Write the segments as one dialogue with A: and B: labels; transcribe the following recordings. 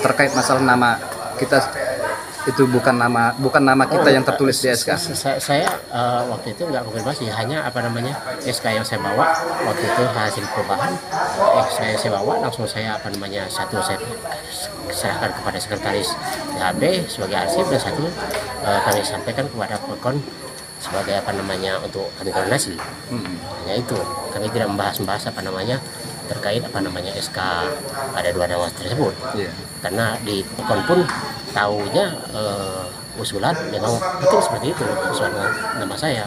A: terkait masalah nama kita itu bukan nama kita yang tertulis di SK.
B: Saya waktu itu nggak konfirmasi, hanya SK yang saya bawa waktu itu hasil perubahan SK yang saya bawa langsung saya satu saya serahkan kepada sekretaris DHB sebagai arsip, dan satu kami sampaikan kepada Pekon sebagai untuk kami koordinasi. Hanya itu, kami tidak membahas terkait SK ada dua nama tersebut. Karena di Pekon pun tahunya usulan memang betul seperti itu usulan nama saya.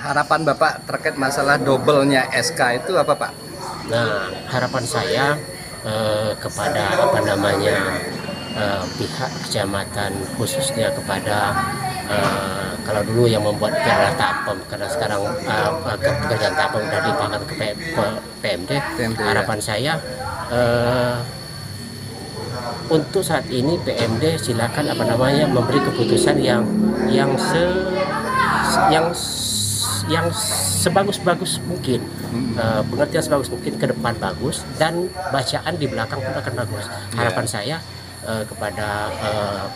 A: Harapan Bapak terkait masalah dobelnya SK itu apa, Pak?
B: Nah, harapan saya kepada pihak kecamatan, khususnya kepada kalau dulu yang membuat piala Tapem, karena sekarang pekerjaan Tapem sudah dipangkat ke PMD. Harapan saya untuk saat ini PMD silakan memberi keputusan yang sebagus-bagus mungkin, pengertian sebagus mungkin ke depan bagus, dan bacaan di belakang pun akan bagus. Harapan saya kepada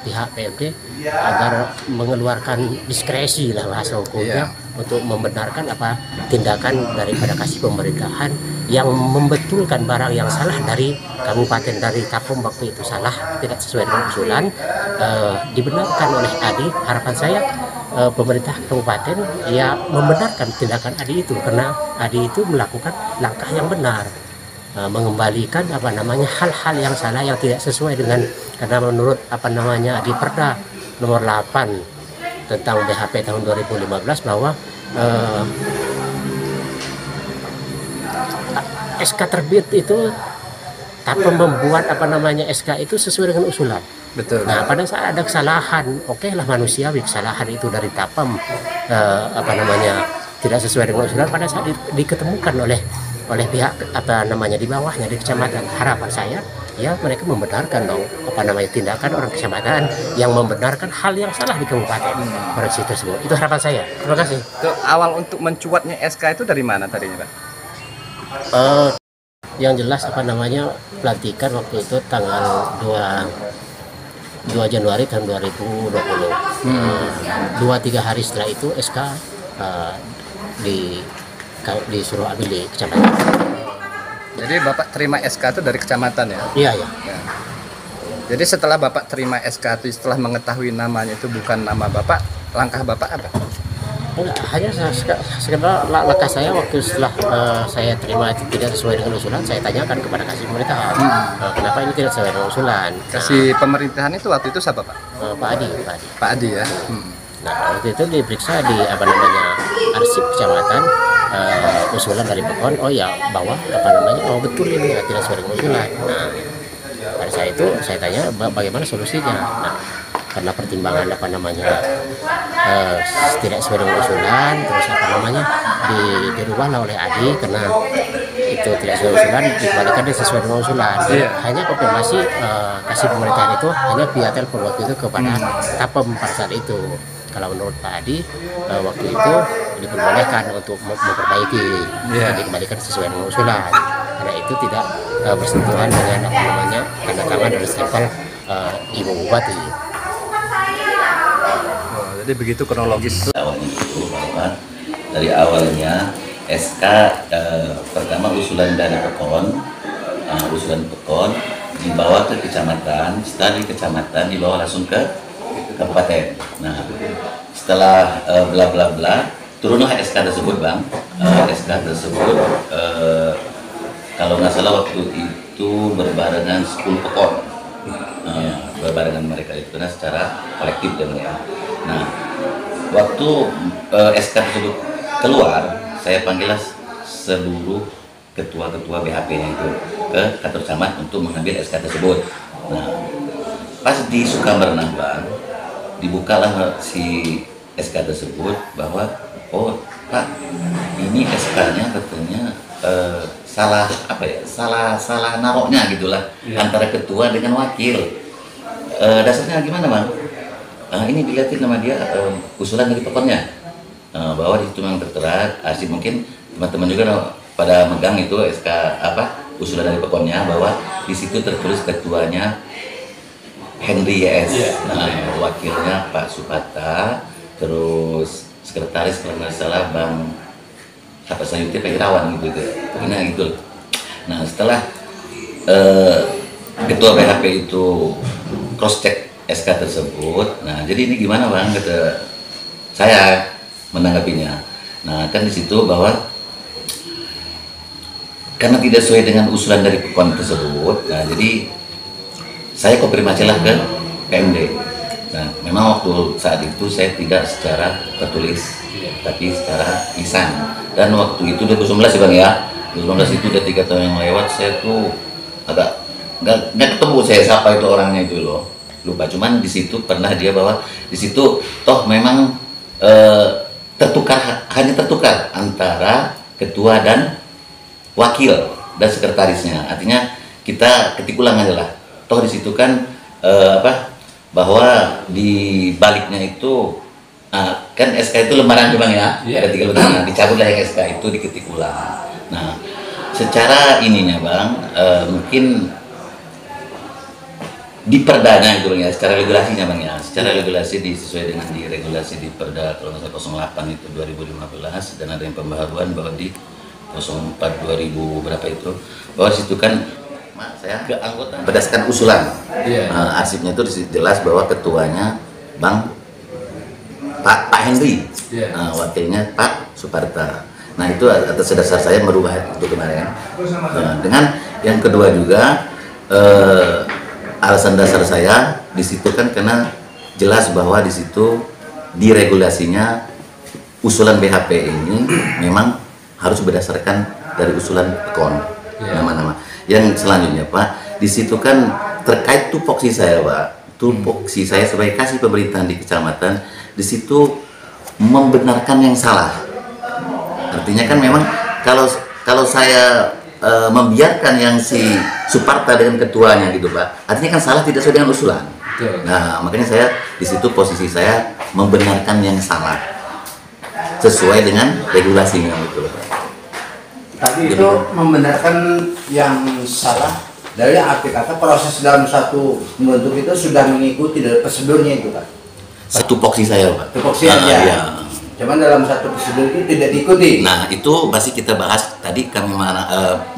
B: pihak PMD agar mengeluarkan diskresi lah bahasa hukumnya untuk membenarkan tindakan daripada kasih pemerintahan yang membetulkan barang yang salah dari kabupaten, dari Tapem waktu itu salah, tidak sesuai dengan usulan, dibenarkan oleh ADI. Harapan saya pemerintah kabupaten membenarkan tindakan ADI itu, karena ADI itu melakukan langkah yang benar, mengembalikan hal-hal yang salah yang tidak sesuai dengan, karena menurut di Perda nomor 8 tentang BHP tahun 2015 bahwa SK terbit itu Tapem membuat SK itu sesuai dengan usulan.
A: Betul.
B: Nah, pada saat ada kesalahan, oke lah, manusiawi kesalahan itu dari Tapem tidak sesuai dengan usulan, pada saat diketemukan oleh pihak di bawahnya di kecamatan. Harapan saya mereka membenarkan dong tindakan orang kecamatan yang membenarkan hal yang salah di kabupaten provinsi tersebut. Itu harapan saya. Terima kasih.
A: Itu awal untuk mencuatnya SK itu dari mana tadinya, Pak?
B: Yang jelas pelantikan waktu itu tanggal 2 Januari tahun 2020. 2-3 hari setelah itu SK disuruh ambil di kecamatan.
A: Jadi Bapak terima SK itu dari kecamatan ya?
B: Iya.
A: Jadi setelah Bapak terima SK itu, setelah mengetahui namanya itu bukan nama Bapak, langkah Bapak apa?
B: Enggak, hanya sekedar langkah saya waktu setelah saya terima itu tidak sesuai dengan usulan, saya tanyakan kepada kasih pemerintahan, kenapa ini tidak sesuai dengan usulan.
A: Kasih pemerintahan itu waktu itu siapa, Pak?
B: Pak Adi.
A: Pak Adi ya.
B: Nah, waktu itu diperiksa di arsip kecamatan, usulan dari Pekon, bahwa betul ini tidak sesuai dengan usulan. Nah, pada saat itu saya tanya bagaimana solusinya. Nah, karena pertimbangan tidak sesuai dengan usulan, terus dirubahlah oleh ADI, karena itu tidak sesuai usulan, dikembalikan sesuai dengan usulan. Hanya konfirmasi kasih pemerintahan itu hanya via telepon waktu itu kepada Tapem pada saat itu. Kalau menurut Pak Adi waktu itu diperbolehkan untuk memperbaiki, dikembalikan sesuai dengan usulan, karena itu tidak bersentuhan dengan tanda tangan dari stempel Ibu Bupati.
A: Jadi begitu kronologis.
C: Awalnya itu bahwa dari awalnya SK pertama usulan dari Pekon, dibawa ke kecamatan, setelah di kecamatan dibawa langsung ke kabupaten. Nah, setelah bla bla bla, turunlah SK tersebut, Bang. SK tersebut kalau nggak salah waktu itu berbarengan 10 Pekon. Berbarengan mereka itu karena secara kolektif dan mereka. Nah, waktu SK tersebut keluar, saya panggillah seluruh ketua-ketua BHP-nya itu ke kantor camat untuk mengambil SK tersebut. Nah, pas di Sukamernah, Bang, dibukalah si SK tersebut bahwa Pak, ini SK-nya katanya salah naroknya gitulah, antara ketua dengan wakil. Dasarnya gimana, Bang? Ini dilihatin nama dia usulan dari Pekonnya, bahwa di situ memang tertera, asli mungkin teman-teman juga pada megang itu SK usulan dari Pekonnya, bahwa di situ tertulis ketuanya Henry YS.
A: Iya.
C: Nah, wakilnya Pak Supata, terus sekretaris kalau nggak salah Bang apa Sayuti Pak Irawan gitu, pokoknya gitu. Nah, setelah ketua BHP itu cross check SK tersebut, nah jadi ini gimana Bang, kata saya menanggapinya. Nah, kan di situ bahwa karena tidak sesuai dengan usulan dari PEKON tersebut, nah jadi saya konfirmasilah ke PMD. Nah, memang waktu saat itu saya tidak secara tertulis, tapi secara lisan. Dan waktu itu 2019 ya Bang ya, 2019 itu udah 3 tahun yang lewat, saya tuh agak nggak ketemu saya siapa itu orangnya itu loh, lupa. Cuman di situ pernah dia bahwa di situ toh memang hanya tertukar antara ketua dan wakil dan sekretarisnya. Artinya kita ketik ulang aja lah. Toh di situ kan bahwa di baliknya itu kan SK itu lembaran Bang ya.
A: Iya.
C: Ketika dicabutlah yang SK itu diketik ulang. Nah, secara ininya Bang, mungkin di perdanya gitu Bang ya, secara regulasinya Bang ya, secara regulasi sesuai dengan di regulasi di Perda kalau nggak salah 08 itu 2015, dan ada yang pembaharuan bahwa di 04 2000 berapa itu, bahwa situ kan saya ke anggota berdasarkan usulan. Arsipnya itu jelas bahwa ketuanya Pak Henry, wakilnya Pak Suparta. Nah, itu atas dasar saya merubah itu kemarin. Dengan yang kedua juga alasan dasar saya di situ kan karena jelas bahwa di situ di regulasinya usulan BHP ini memang harus berdasarkan dari usulan PEKON, nama-nama. Yang selanjutnya Pak, di situ kan terkait tupoksi saya Pak, tupoksi saya sebagai kasih pemerintahan di kecamatan, di situ membenarkan yang salah. Artinya kan memang kalau saya membiarkan yang si Suparta dengan ketuanya gitu Pak, artinya kan salah, tidak sesuai dengan usulan. Nah, makanya saya di situ posisi saya membenarkan yang salah sesuai dengan regulasinya gitu Pak.
D: Tapi itu membenarkan yang salah dari arti kata proses dalam satu membentuk itu sudah mengikuti dari prosedurnya itu Pak.
C: Satu poksi saya Pak.
D: Tupoksi aja.
C: Ya.
D: Cuman dalam satu prosedur itu tidak diikuti.
C: Nah, itu masih kita bahas tadi kami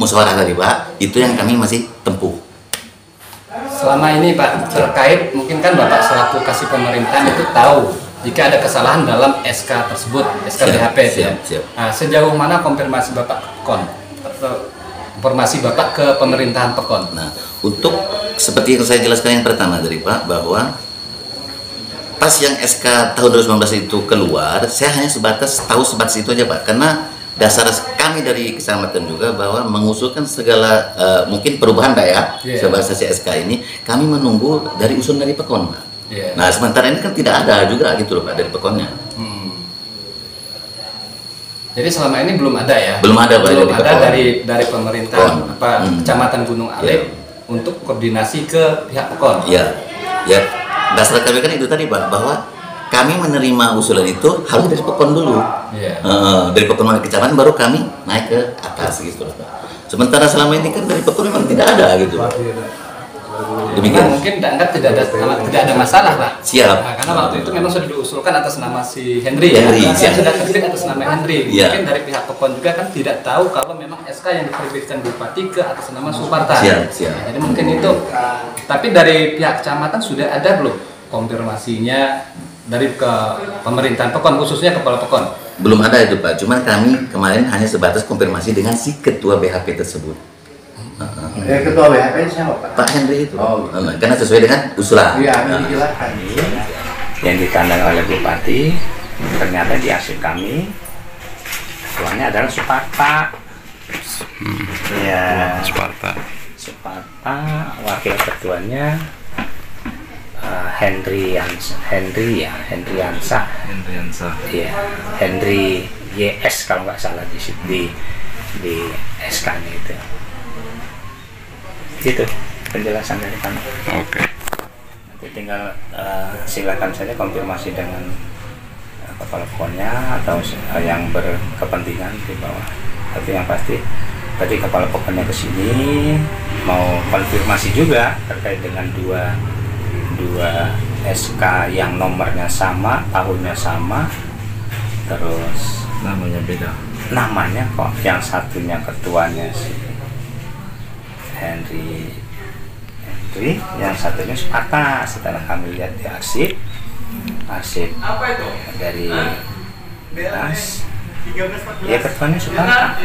C: musyawarah tadi Pak, itu yang kami masih tempuh.
A: Selama ini Pak, terkait mungkin kan Bapak selaku kasih pemerintahan itu tahu jika ada kesalahan dalam SK tersebut, SK BHP ya. Nah, sejauh mana konfirmasi Bapak ke PEKON atau informasi Bapak ke pemerintahan PEKON?
C: Nah, untuk seperti yang saya jelaskan yang pertama dari Pak, bahwa pas yang SK tahun 2019 itu keluar, saya hanya sebatas itu aja Pak, karena dasar kami dari kecamatan juga bahwa mengusulkan segala mungkin perubahan Pak ya, sebatas SK ini kami menunggu dari usulan dari PEKON Pak. Nah, sementara ini kan tidak ada juga gitu loh Pak dari PEKONnya.
A: Jadi selama ini belum ada ya?
C: Belum ada Pak.
A: Belum ada dari pemerintah Kecamatan Gunung Alep untuk koordinasi ke pihak PEKON.
C: Iya. Dasar kami kan itu tadi Pak, bahwa kami menerima usulan itu harus dari PEKON dulu. Dari PEKON kecamatan baru kami naik ke atas gitu loh Pak. Sementara selama ini kan dari PEKON memang tidak ada gitu. Demikian.
A: Mungkin dianggap tidak ada masalah Pak.
C: Siap.
A: Nah, karena waktu itu memang sudah diusulkan atas nama si Henry ya. Sudah terbit atas nama Henry. Mungkin dari pihak PEKON juga kan tidak tahu kalau memang SK yang diterbitkan Bupati ke atas nama Suparta.
C: Siap.
A: Nah, jadi mungkin itu. Tapi dari pihak kecamatan sudah ada belum konfirmasinya dari ke pemerintahan PEKON, khususnya kepala PEKON?
C: Belum ada itu Pak. Cuman kami kemarin hanya sebatas konfirmasi dengan si ketua BHP tersebut.
D: Ketua BHP siapa Pak?
C: Pak Henry itu.
D: Oh.
C: Karena sesuai dengan usulan.
D: Iya, dijelaskan.
E: Yang ditandai oleh Bupati, ternyata di arsip kami ketuanya adalah Suparta. Ya, Suparta, wakil ketuanya Henry Yansa. Iya, Henry YS kalau nggak salah di SK-nya itu. Itu penjelasan dari kami. Oke. Nanti tinggal silakan saja konfirmasi dengan kepala PEKON-nya atau yang berkepentingan di bawah. Tapi yang pasti tadi kepala PEKON-nya ke sini mau konfirmasi juga terkait dengan dua SK yang nomornya sama, tahunnya sama, terus
F: namanya beda.
E: namanya kok yang satunya ketuanya si Henry, yang satunya Sparta. Setelah kami lihat di arsip dari dinas, ya ketuanya Sparta,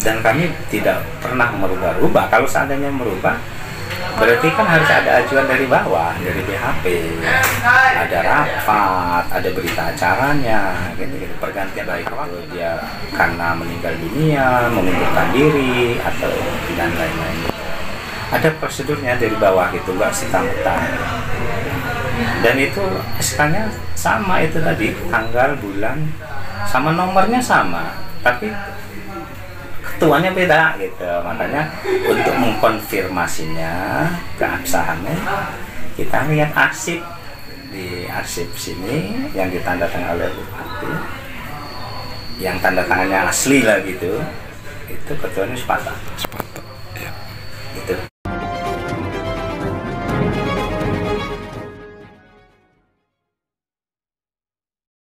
E: dan kami tidak pernah merubah-rubah. Kalau seandainya merubah, berarti kan harus ada ajuan dari bawah, dari BHP, ada rapat, ada berita acaranya, gitu. Pergantian baik itu dia karena meninggal dunia, mengundurkan diri, atau dan lain-lain. Ada prosedurnya dari bawah gitu, nggak serta-merta. Dan itu SK-nya sama itu tadi, tanggal, bulan, sama nomornya sama, tapi ketuanya beda gitu. Makanya untuk mengkonfirmasinya keabsahannya, kita lihat arsip. Di arsip sini yang ditandatangani oleh bupati, yang tanda tangannya asli lah gitu, itu ketuanya Sparta.